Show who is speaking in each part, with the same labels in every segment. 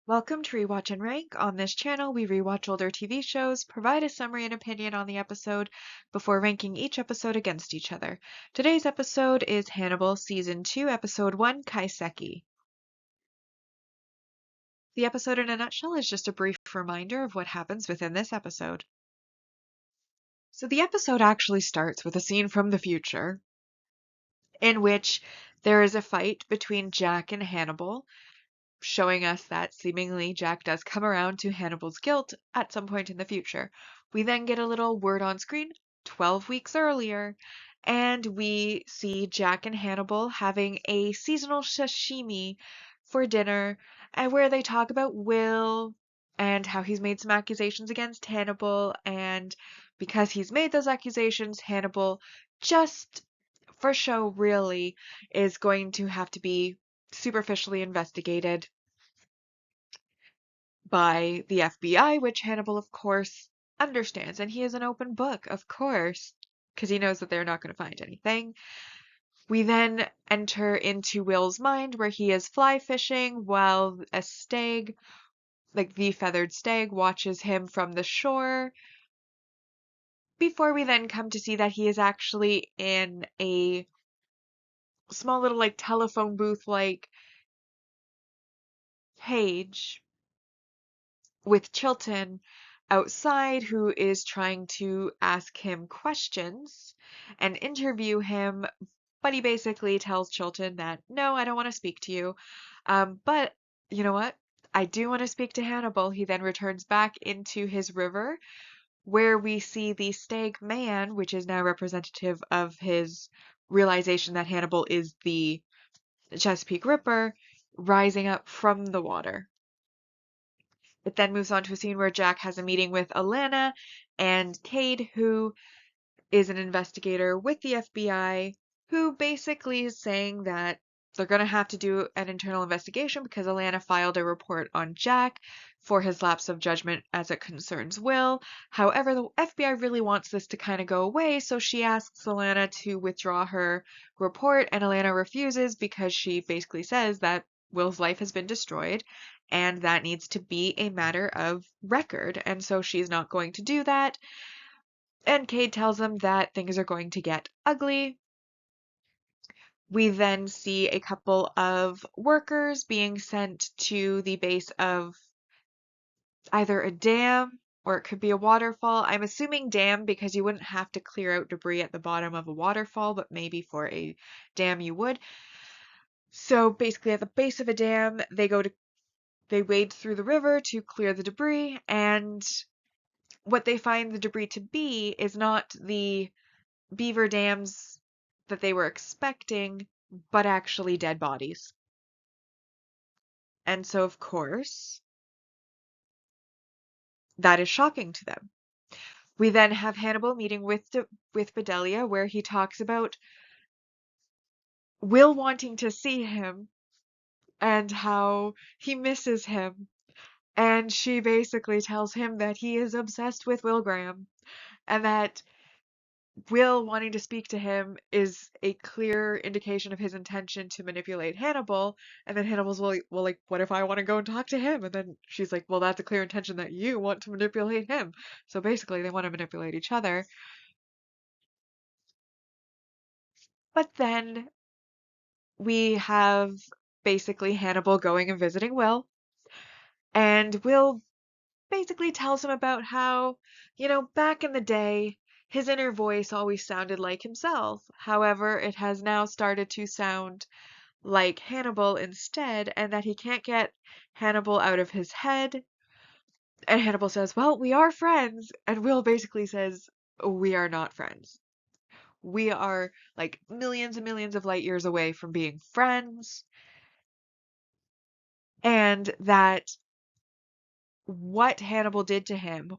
Speaker 1: Welcome to Rewatch and Rank. On this channel, we rewatch older TV shows, provide a summary and opinion on the episode before ranking each episode against each other. Today's episode is Hannibal Season 2, Episode 1, Kaiseki. The episode in a nutshell is just a brief reminder of what happens within this episode. So the episode actually starts with a scene from the future in which there is a fight between Jack and Hannibal, showing us that seemingly Jack does come around to Hannibal's guilt at some point in the future. We then get a little word on screen 12 weeks earlier, and we see Jack and Hannibal having a seasonal sashimi for dinner, and where they talk about Will and how he's made some accusations against Hannibal, and because he's made those accusations, Hannibal just for show really is going to have to be superficially investigated by the FBI, which Hannibal, of course, understands. And he is an open book, of course, because he knows that they're not going to find anything. We then enter into Will's mind where he is fly fishing while a stag, like the feathered stag, watches him from the shore. Before we then come to see that he is actually in a small little like telephone booth like cage with Chilton outside, who is trying to ask him questions and interview him, but he basically tells Chilton that, no, I don't want to speak to you. But you know what? I do want to speak to Hannibal. He then returns back into his river, where we see the stag man, which is now representative of his realization that Hannibal is the Chesapeake Ripper, rising up from the water. It then moves on to a scene where Jack has a meeting with Alana and Cade, who is an investigator with the FBI, who basically is saying that they're going to have to do an internal investigation because Alana filed a report on Jack for his lapse of judgment as it concerns Will. However, the FBI really wants this to kind of go away, so she asks Alana to withdraw her report, and Alana refuses because she basically says that Will's life has been destroyed and that needs to be a matter of record, and so she's not going to do that. And Cade tells them that things are going to get ugly. We then see a couple of workers being sent to the base of either a dam or it could be a waterfall. I'm assuming dam because you wouldn't have to clear out debris at the bottom of a waterfall, but maybe for a dam you would. So basically at the base of a dam, they wade through the river to clear the debris, and what they find the debris to be is not the beaver dams that they were expecting, but actually dead bodies. And so, of course, that is shocking to them. We then have Hannibal meeting with Bedelia, where he talks about Will wanting to see him and how he misses him. And she basically tells him that he is obsessed with Will Graham and that Will wanting to speak to him is a clear indication of his intention to manipulate Hannibal. And then Hannibal's like, what if I want to go and talk to him? And then she's like, well, that's a clear intention that you want to manipulate him. So basically, they want to manipulate each other. But then we have basically Hannibal going and visiting Will. And Will basically tells him about how, back in the day, his inner voice always sounded like himself. However, it has now started to sound like Hannibal instead, and that he can't get Hannibal out of his head. And Hannibal says, well, we are friends. And Will basically says, we are not friends. We are like millions and millions of light years away from being friends. And that what Hannibal did to him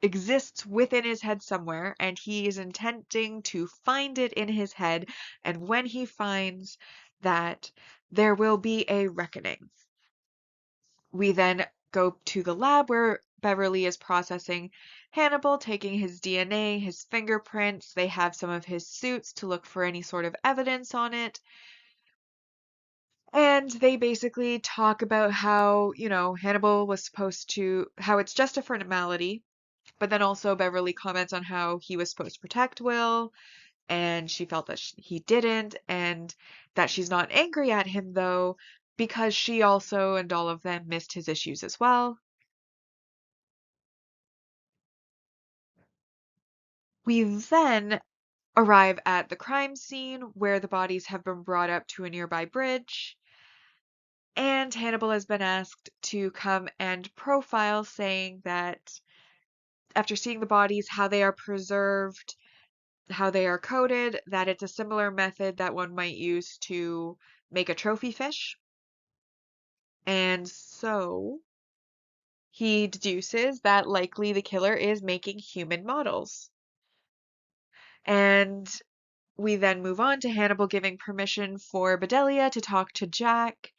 Speaker 1: exists within his head somewhere, and he is intending to find it in his head. And when he finds that, there will be a reckoning. We then go to the lab where Beverly is processing Hannibal, taking his DNA, his fingerprints. They have some of his suits to look for any sort of evidence on it. And they basically talk about how, Hannibal was supposed to, how it's just a formality, but then also Beverly comments on how he was supposed to protect Will, and she felt that he didn't, and that she's not angry at him though, because she also and all of them missed his issues as well. We then arrive at the crime scene where the bodies have been brought up to a nearby bridge, and Hannibal has been asked to come and profile, saying that after seeing the bodies, how they are preserved, how they are coated, that it's a similar method that one might use to make a trophy fish. And so he deduces that likely the killer is making human models. And we then move on to Hannibal giving permission for Bedelia to talk to Jack,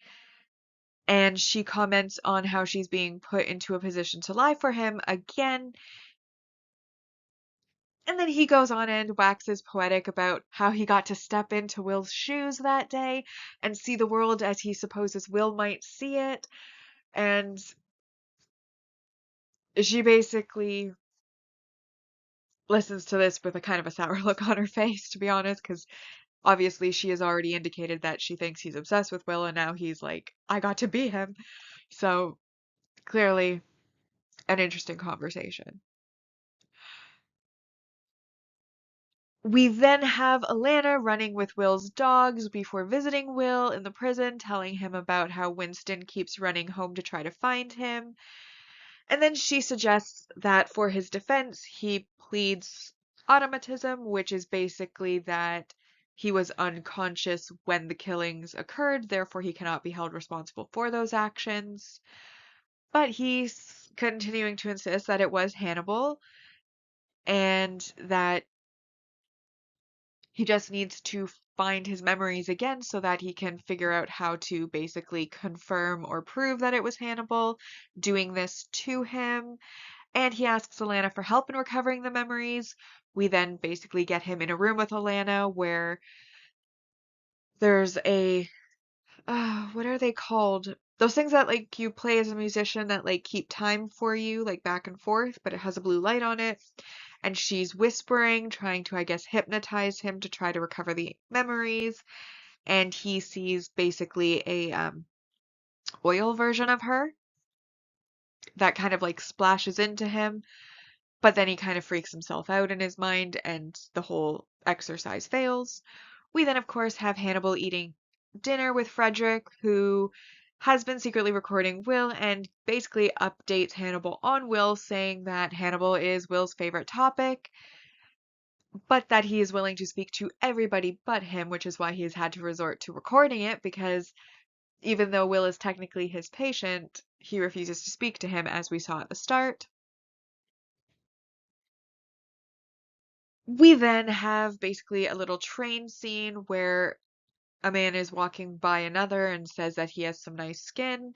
Speaker 1: and she comments on how she's being put into a position to lie for him again. And then he goes on and waxes poetic about how he got to step into Will's shoes that day and see the world as he supposes Will might see it. And she basically listens to this with a kind of a sour look on her face, to be honest, because obviously she has already indicated that she thinks he's obsessed with Will, and now he's like, I got to be him. So clearly an interesting conversation. We then have Alana running with Will's dogs before visiting Will in the prison, telling him about how Winston keeps running home to try to find him. And then she suggests that for his defense, he pleads automatism, which is basically that he was unconscious when the killings occurred, therefore he cannot be held responsible for those actions. But he's continuing to insist that it was Hannibal and that he just needs to find his memories again so that he can figure out how to basically confirm or prove that it was Hannibal doing this to him. And he asks Alana for help in recovering the memories. We then basically get him in a room with Alana where there's what are they called? Those things that like you play as a musician that like keep time for you, like back and forth, but it has a blue light on it. And she's whispering, trying to, I guess, hypnotize him to try to recover the memories. And he sees basically a oil version of her that kind of like splashes into him, but then he kind of freaks himself out in his mind and the whole exercise fails. We then, of course, have Hannibal eating dinner with Frederick, who has been secretly recording Will and basically updates Hannibal on Will, saying that Hannibal is Will's favorite topic, but that he is willing to speak to everybody but him, which is why he has had to resort to recording it, because even though Will is technically his patient, he refuses to speak to him, as we saw at the start. We then have basically a little train scene where a man is walking by another and says that he has some nice skin.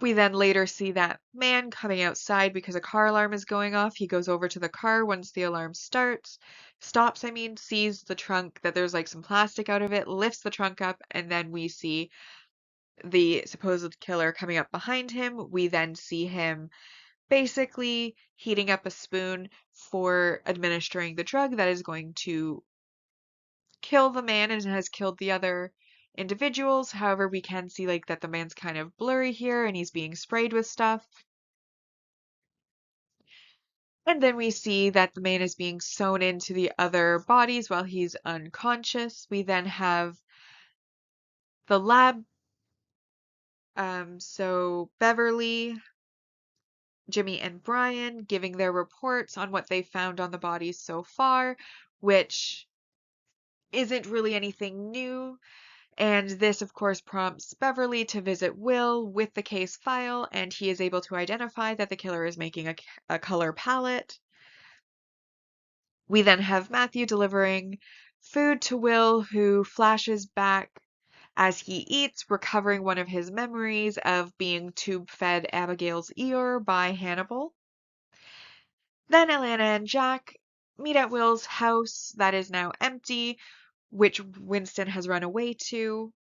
Speaker 1: We then later see that man coming outside because a car alarm is going off. He goes over to the car once the alarm stops, I mean, sees the trunk, that there's like some plastic out of it, lifts the trunk up, and then we see the supposed killer coming up behind him. We then see him basically heating up a spoon for administering the drug that is going to kill the man and has killed the other individuals. However, we can see like that the man's kind of blurry here and he's being sprayed with stuff. And then we see that the man is being sewn into the other bodies while he's unconscious. We then have the lab. So Beverly, Jimmy, and Brian giving their reports on what they found on the bodies so far, which isn't really anything new. And this, of course, prompts Beverly to visit Will with the case file, and he is able to identify that the killer is making a color palette. We then have Matthew delivering food to Will, who flashes back as he eats, recovering one of his memories of being tube-fed Abigail's ear by Hannibal. Then Alana and Jack meet at Will's house that is now empty, which Winston has run away to.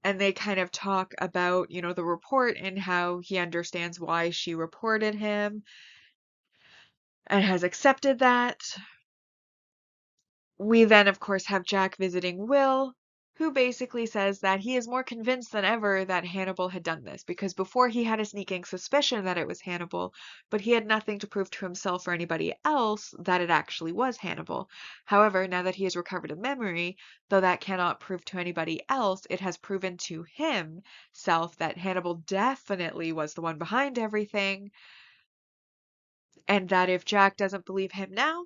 Speaker 1: And they kind of talk about, the report and how he understands why she reported him and has accepted that. We then, of course, have Jack visiting Will, who basically says that he is more convinced than ever that Hannibal had done this, because before he had a sneaking suspicion that it was Hannibal, but he had nothing to prove to himself or anybody else that it actually was Hannibal. However, now that he has recovered a memory, though that cannot prove to anybody else, it has proven to himself that Hannibal definitely was the one behind everything, and that if Jack doesn't believe him now,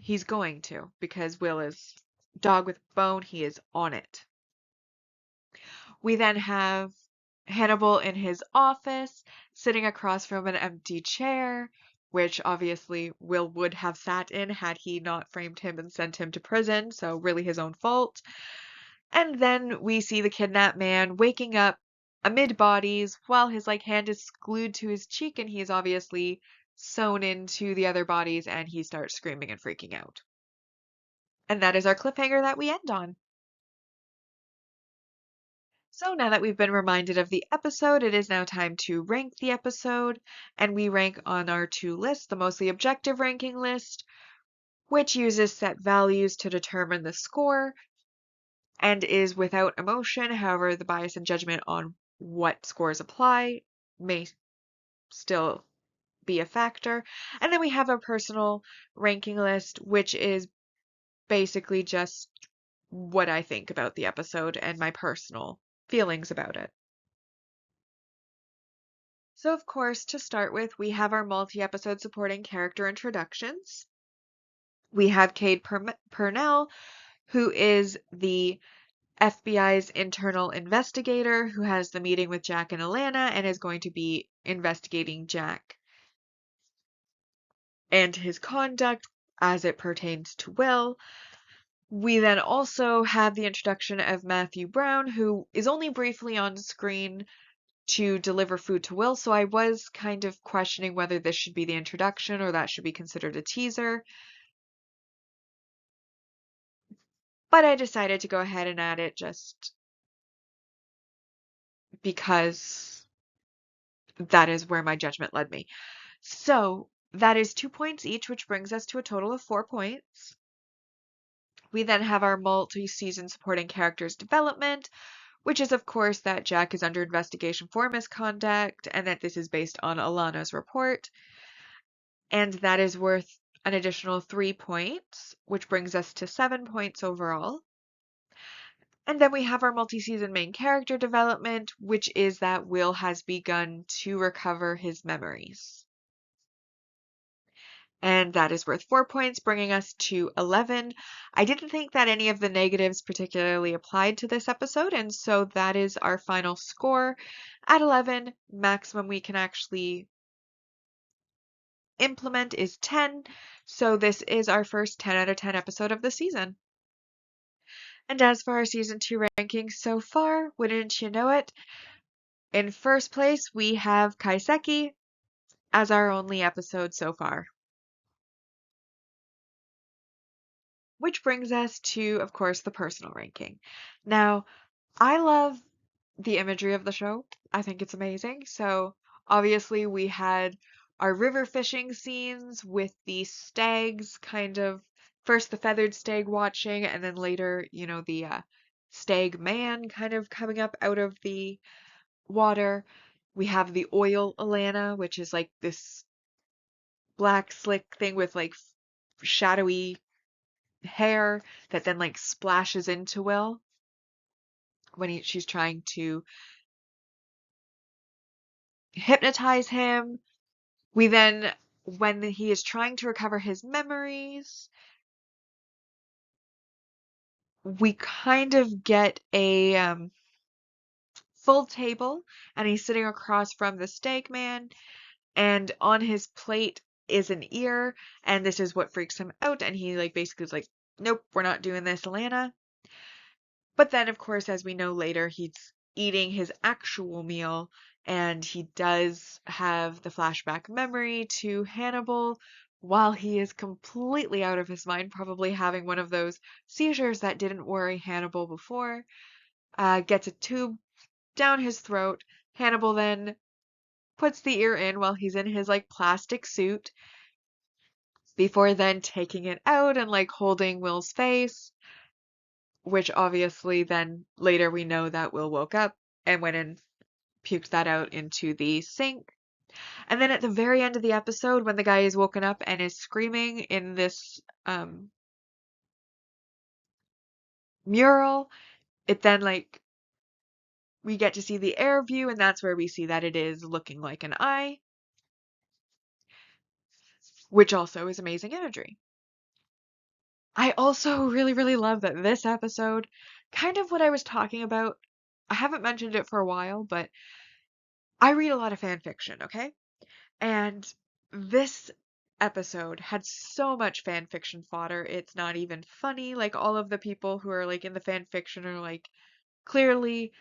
Speaker 1: he's going to, because Will is dog with bone. He is on it. We then have Hannibal in his office, sitting across from an empty chair, which obviously Will would have sat in had he not framed him and sent him to prison, so really his own fault. And then we see the kidnapped man waking up amid bodies while his hand is glued to his cheek, and he is obviously sewn into the other bodies, and he starts screaming and freaking out. And that is our cliffhanger that we end on. So now that we've been reminded of the episode, it is now time to rank the episode, and we rank on our two lists, the mostly objective ranking list, which uses set values to determine the score and is without emotion. However, the bias and judgment on what scores apply may still be a factor. And then we have a personal ranking list, which is basically just what I think about the episode and my personal feelings about it. So, of course, to start with, we have our multi-episode supporting character introductions. We have Cade Purnell, who is the FBI's internal investigator who has the meeting with Jack and Alana and is going to be investigating Jack and his conduct as it pertains to Will. We then also have the introduction of Matthew Brown, who is only briefly on screen to deliver food to Will, so I was kind of questioning whether this should be the introduction or that should be considered a teaser. But I decided to go ahead and add it just because that is where my judgment led me. So that is 2 points each, which brings us to a total of 4 points. We then have our multi-season supporting characters development, which is, of course, that Jack is under investigation for misconduct and that this is based on Alana's report. And that is worth an additional 3 points, which brings us to 7 points overall. And then we have our multi-season main character development, which is that Will has begun to recover his memories. And that is worth 4 points, bringing us to 11. I didn't think that any of the negatives particularly applied to this episode, and so that is our final score. At 11, maximum we can actually implement is 10, so this is our first 10 out of 10 episode of the season. And as for our season 2 rankings so far, wouldn't you know it? In first place, we have Kaiseki as our only episode so far. Which brings us to, of course, the personal ranking. Now, I love the imagery of the show. I think it's amazing. So, obviously, we had our river fishing scenes with the stags kind of first the feathered stag watching, and then later, the stag man kind of coming up out of the water. We have the oil Alana, which is like this black slick thing with shadowy hair that then splashes into Will when she's trying to hypnotize him. We then, when he is trying to recover his memories, we kind of get a full table, and he's sitting across from the steak man, and on his plate is an ear, and this is what freaks him out, and he basically is like, nope, we're not doing this, Alana. But then, of course, as we know later, he's eating his actual meal, and he does have the flashback memory to Hannibal while he is completely out of his mind, probably having one of those seizures that didn't worry Hannibal before. gets a tube down his throat. Hannibal then puts the ear in while he's in his like plastic suit before then taking it out and like holding Will's face, which obviously then later we know that Will woke up and went and puked that out into the sink. And then at the very end of the episode, when the guy is woken up and is screaming in this mural, it then like we get to see the air view, and that's where we see that it is looking like an eye, which also is amazing imagery. I also really, really love that this episode, kind of what I was talking about, I haven't mentioned it for a while, but I read a lot of fan fiction, okay? And this episode had so much fan fiction fodder, it's not even funny. Like, all of the people who are like in the fan fiction are like clearly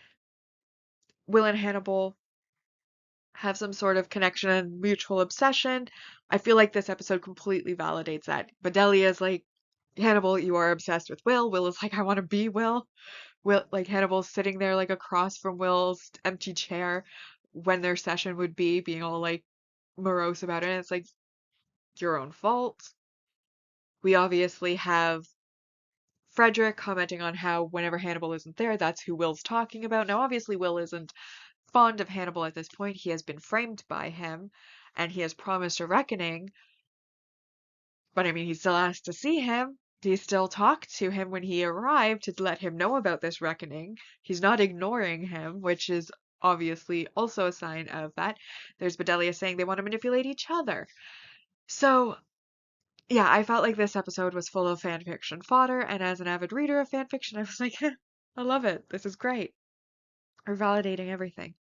Speaker 1: Will and Hannibal have some sort of connection and mutual obsession. I feel like this episode completely validates that. Bedelia's like, Hannibal, you are obsessed with Will. Will is like, I want to be Will. Will, like, Hannibal's sitting there like across from Will's empty chair when their session would be, being all like morose about it. And it's like, your own fault. We obviously have Frederick commenting on how whenever Hannibal isn't there, that's who Will's talking about. Now, obviously, Will isn't fond of Hannibal at this point. He has been framed by him and he has promised a reckoning. But I mean, he still has to see him. He still talked to him when he arrived to let him know about this reckoning. He's not ignoring him, which is obviously also a sign of that. There's Bedelia saying they want to manipulate each other. So, yeah, I felt like this episode was full of fan fiction fodder, and as an avid reader of fan fiction, I was like, I love it. This is great. We're validating everything.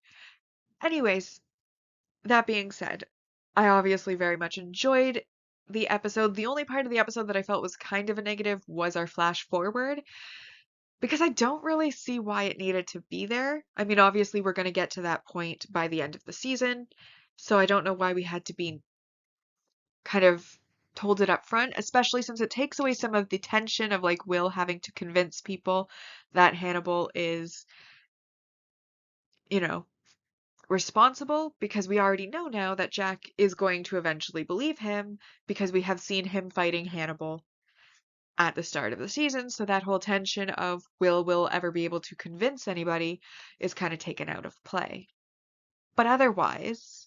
Speaker 1: Anyways, that being said, I obviously very much enjoyed the episode. The only part of the episode that I felt was kind of a negative was our flash forward, because I don't really see why it needed to be there. I mean, obviously, we're going to get to that point by the end of the season, so I don't know why we had to be kind of told it up front, especially since it takes away some of the tension of like Will having to convince people that Hannibal is, you know, responsible, because we already know now that Jack is going to eventually believe him because we have seen him fighting Hannibal at the start of the season. So that whole tension of will ever be able to convince anybody is kind of taken out of play. But otherwise,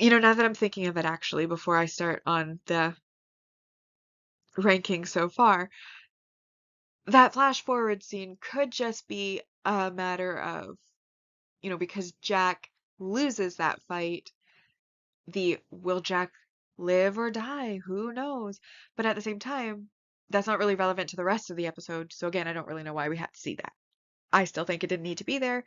Speaker 1: now that I'm thinking of it actually, before I start on the ranking so far, that flash forward scene could just be a matter of, because Jack loses that fight, the will Jack live or die? Who knows? But at the same time, that's not really relevant to the rest of the episode. So again, I don't really know why we had to see that. I still think it didn't need to be there.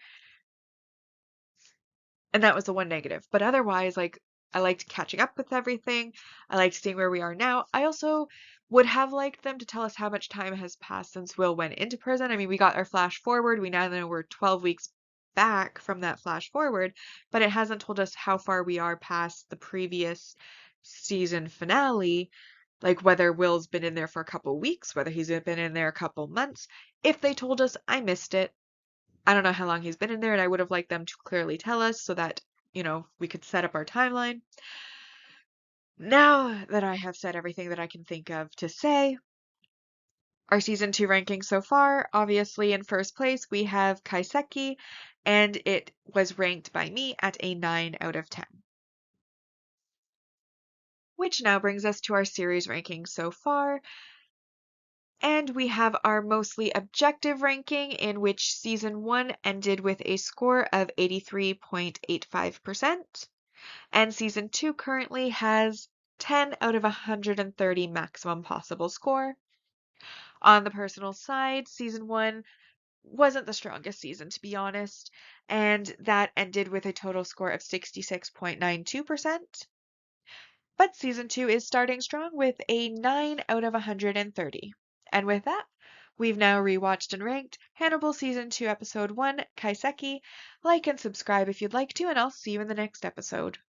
Speaker 1: And that was the one negative. But otherwise, like, I liked catching up with everything. I liked seeing where we are now. I also would have liked them to tell us how much time has passed since Will went into prison. I mean, we got our flash forward. We now know we're 12 weeks back from that flash forward, but it hasn't told us how far we are past the previous season finale, like whether Will's been in there for a couple weeks, whether he's been in there a couple months. If they told us, I missed it. I don't know how long he's been in there, and I would have liked them to clearly tell us so that, we could set up our timeline. Now that I have said everything that I can think of to say, our season 2 ranking so far, obviously in first place we have Kaiseki, and it was ranked by me at a 9 out of 10. Which now brings us to our series ranking so far. And we have our mostly objective ranking, in which season 1 ended with a score of 83.85%, and season 2 currently has 10 out of 130 maximum possible score. On the personal side, season 1 wasn't the strongest season, to be honest, and that ended with a total score of 66.92%. But season 2 is starting strong with a 9 out of 130. And with that, we've now rewatched and ranked Hannibal season 2 episode 1, Kaiseki. Like and subscribe if you'd like to, and I'll see you in the next episode.